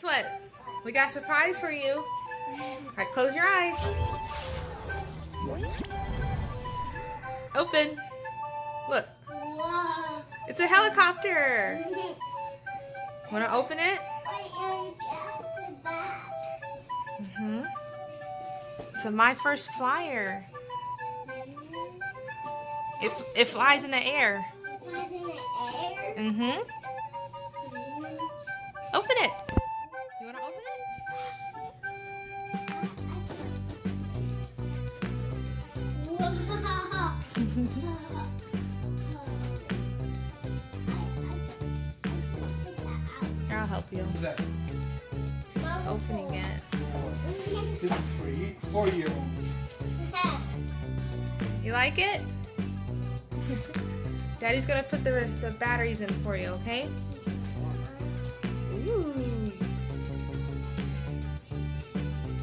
guess what? We got a surprise for you. Alright, close your eyes. Open. Look. Wow. It's a helicopter. Want to open it? Mm-hmm. It's a My First Flyer. It flies in the air. Flies in the air? Mm-hmm. Open it. You want to open it? Wow. Here, I'll help you. What's that? Opening it. This is for 4-year-olds. You like it? Daddy's gonna put the batteries in for you, okay? Ooh.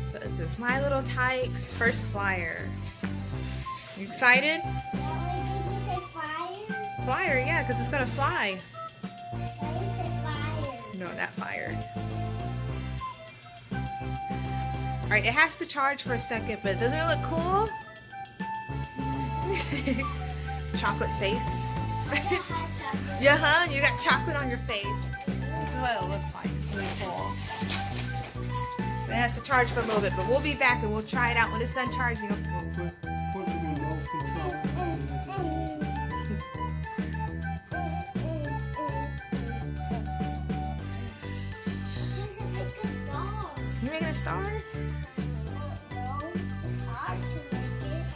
So this is My Little Tikes First Flyer. You excited? Why did you say fire? Flyer, yeah, because it's gonna fly. Why did you say fire? No, that fire. Alright, it has to charge for a second, but doesn't it look cool? Chocolate face. Yeah, huh? You got chocolate on your face. This is what it looks like. It's really cool. It has to charge for a little bit, but we'll be back and we'll try it out when it's done charging. Put it in low control. You making a star? No, it's hard to make it.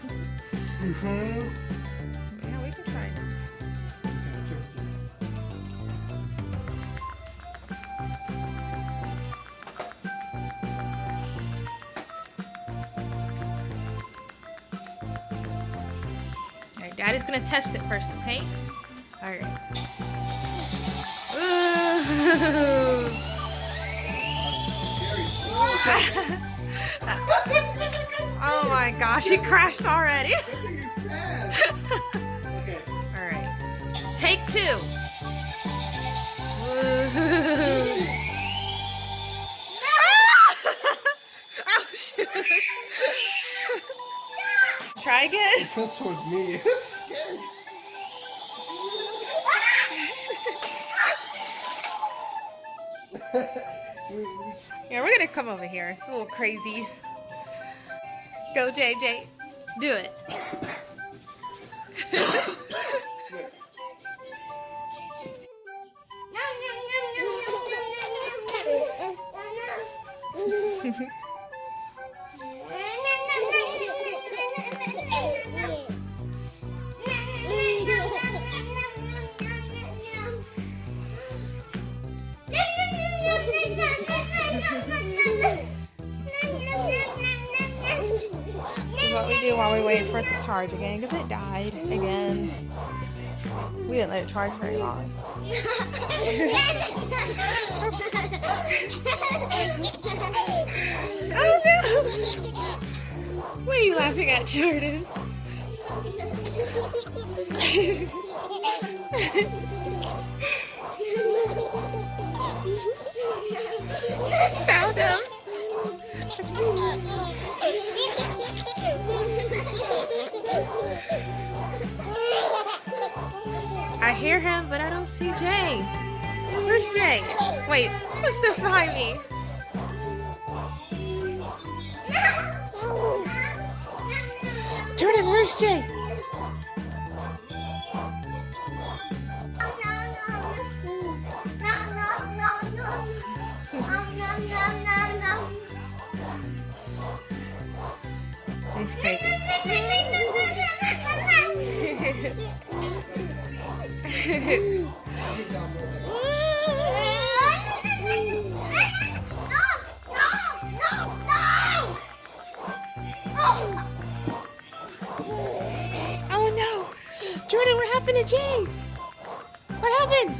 Mm-hmm. Yeah, we can try it now. Alright, Daddy's gonna test it first, okay? Alright. Ooh. Oh my gosh, he crashed already. Okay. Alright. Take 2. Oh shoot. Try again. Comes towards me. It's scary. Yeah, we're gonna come over here. It's a little crazy. Go, JJ. Do it. This is what we do while we wait for it to charge again, because it died again. We didn't let it charge very long. Oh no! What are you laughing at, Jordan? Found him. I hear him, but I don't see Jay. Where's Jay? Wait, what's this behind me? Jordan, where's Jay? He's crazy. Oh no! Jordan, what happened to Jay? What happened?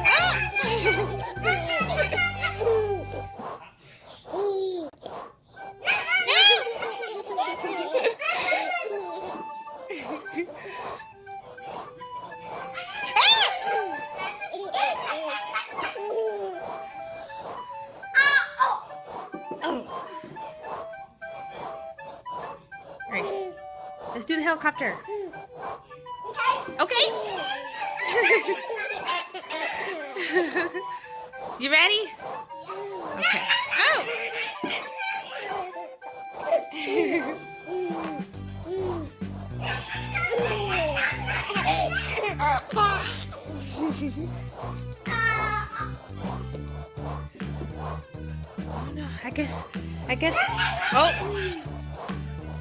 Ah! Alright, let's do the helicopter. Okay. You ready? Okay. Oh! Oh no, I guess, oh!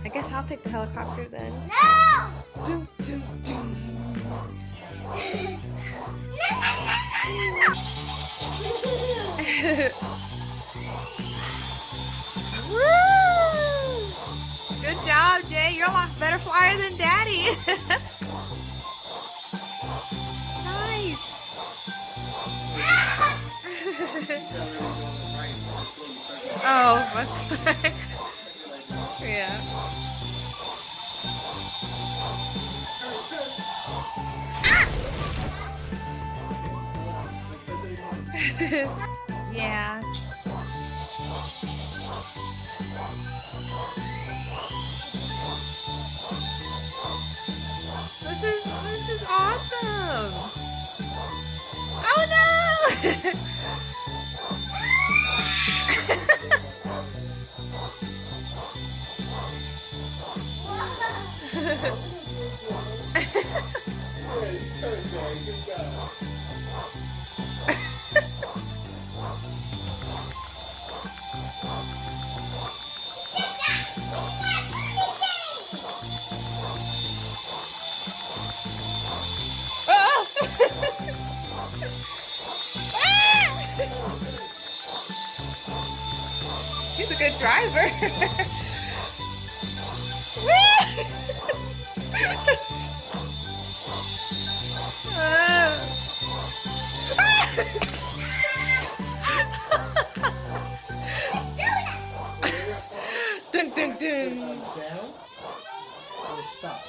I guess I'll take the helicopter then. No! Dun, dun, dun. Woo! Good job, Jay. You're a lot better flyer than Daddy. Nice. Oh, that's fine. Yeah. Yeah. This is awesome. Oh no! He's a good driver. Dun, dun, dun. Down or stop.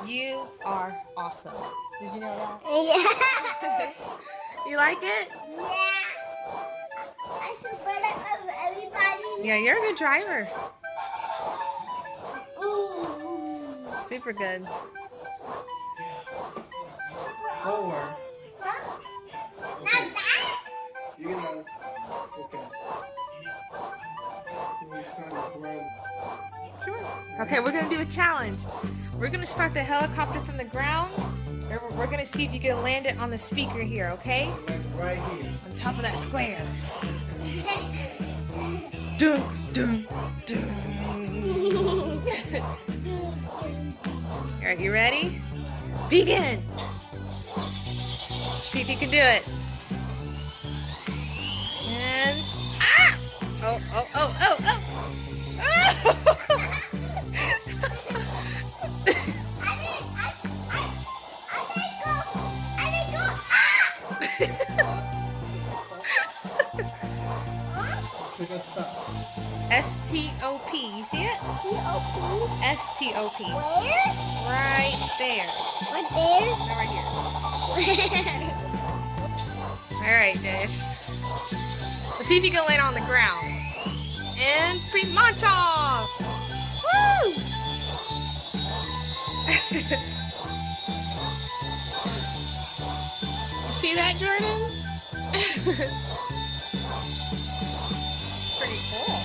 You are awesome. Did you know that? Yeah. You like it? Yeah. I should put it of everybody. Yeah, you're a good driver. Ooh. Super good. Forward. Huh? Not that? You're gonna. Okay. We're starting to run. Sure. Okay, we're gonna do a challenge. We're gonna start the helicopter from the ground. And we're gonna see if you can land it on the speaker here, okay? Like right here. On top of that square. Dun, dun, dun. Alright, you ready? Begin! See if you can do it. And ah! Oh, oh, oh, oh, oh! I didn't go. Click on stop. S-T-O-P. You see it? T-O-P. S-T-O-P. Where? Right there. Right there? No, right here. Where? Alright, Dish. Let's see if you can land on the ground. And pre-launch off! Woo! See that, Jordan? Pretty cool.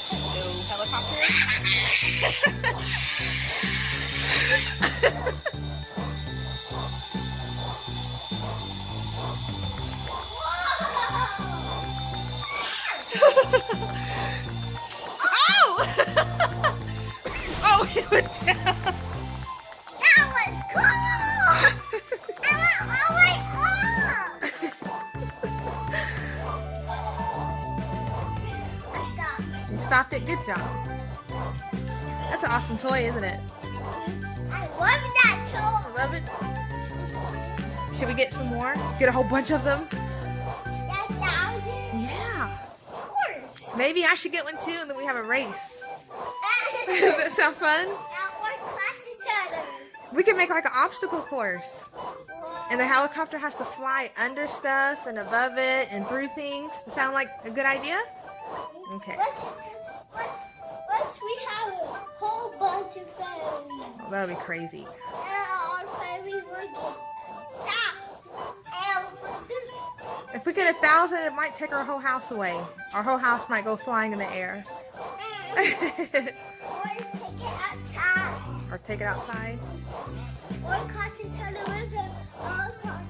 Hello, helicopter. Oh! Oh, he went down. That was cool! I went all the way up! I stopped. You stopped it. Good job. That's an awesome toy, isn't it? I I love that toy. Love it. Should we get some more? Get a whole bunch of them? That 1,000? Yeah. Of course. Maybe I should get one too, and then we have a race. Does that sound fun? What class is that? We can make like an obstacle course. And the helicopter has to fly under stuff and above it and through things. Does that sound like a good idea? Okay. Let's we have a whole bunch of family. Oh, that would be crazy. And our family will get that. If we get 1,000, it might take our whole house away. Our whole house might go flying in the air. Or take it outside. Or take it outside. Or cut it to the river. Or cut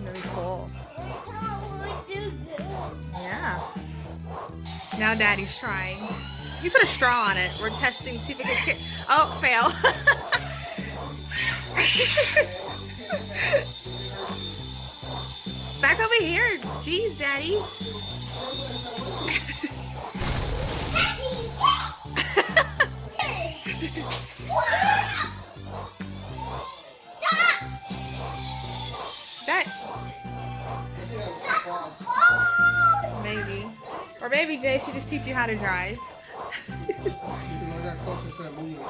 That'd be cool. it. Yeah. Now Daddy's trying. You put a straw on it. We're testing, see if it can fit. Oh, fail. Back over here. Jeez, Daddy. Stop! That Stop! maybe. Or maybe Jay should just teach you how to drive. You can let that closer to that movement.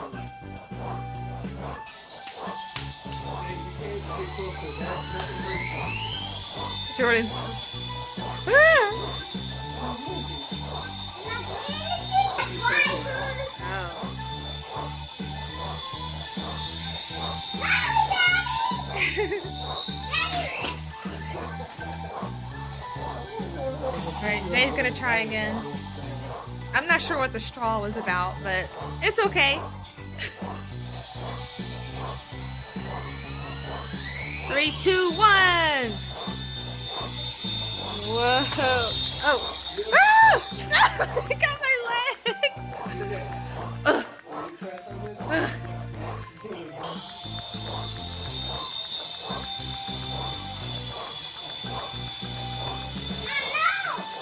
Hey, you can't get closer. That's Jordan's. Ah! Oh. Alright, Jay's gonna try again. I'm not sure what the straw was about, but it's okay. 3, 2, 1. Whoa. Oh. Ah! I got my leg. Ugh. Ugh.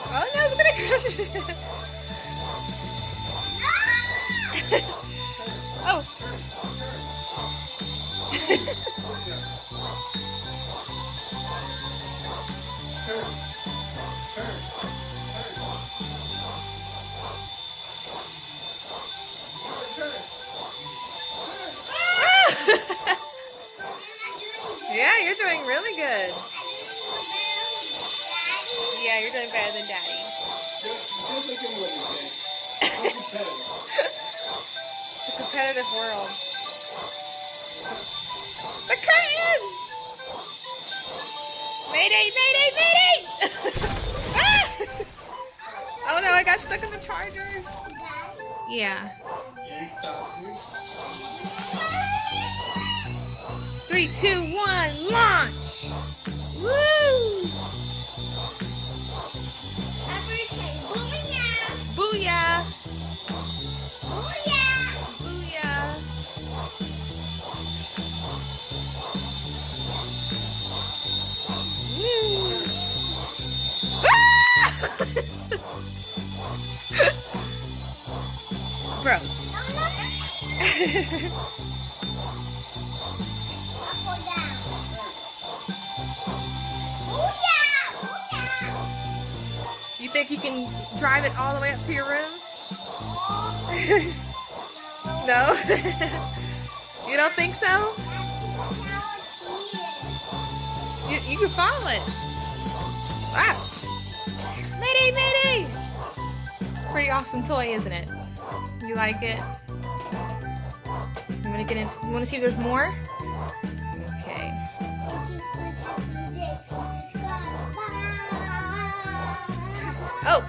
Oh no, it's gonna crush it. Oh. Yeah, you're doing really good. Yeah, you're doing better than Daddy. It's a competitive world. The curtains! Mayday, mayday, mayday! Ah! Oh no, I got stuck in the charger. Yeah. 3, 2, 1, launch! Woo! Booyah! Booyah! Woo! Ah! Bro. You think you can drive it all the way up to your room? No? You don't think so? You can follow it. Wow. Mayday, mayday! It's a pretty awesome toy, isn't it? You like it? You want to get in? You want to see if there's more? Okay. Oh!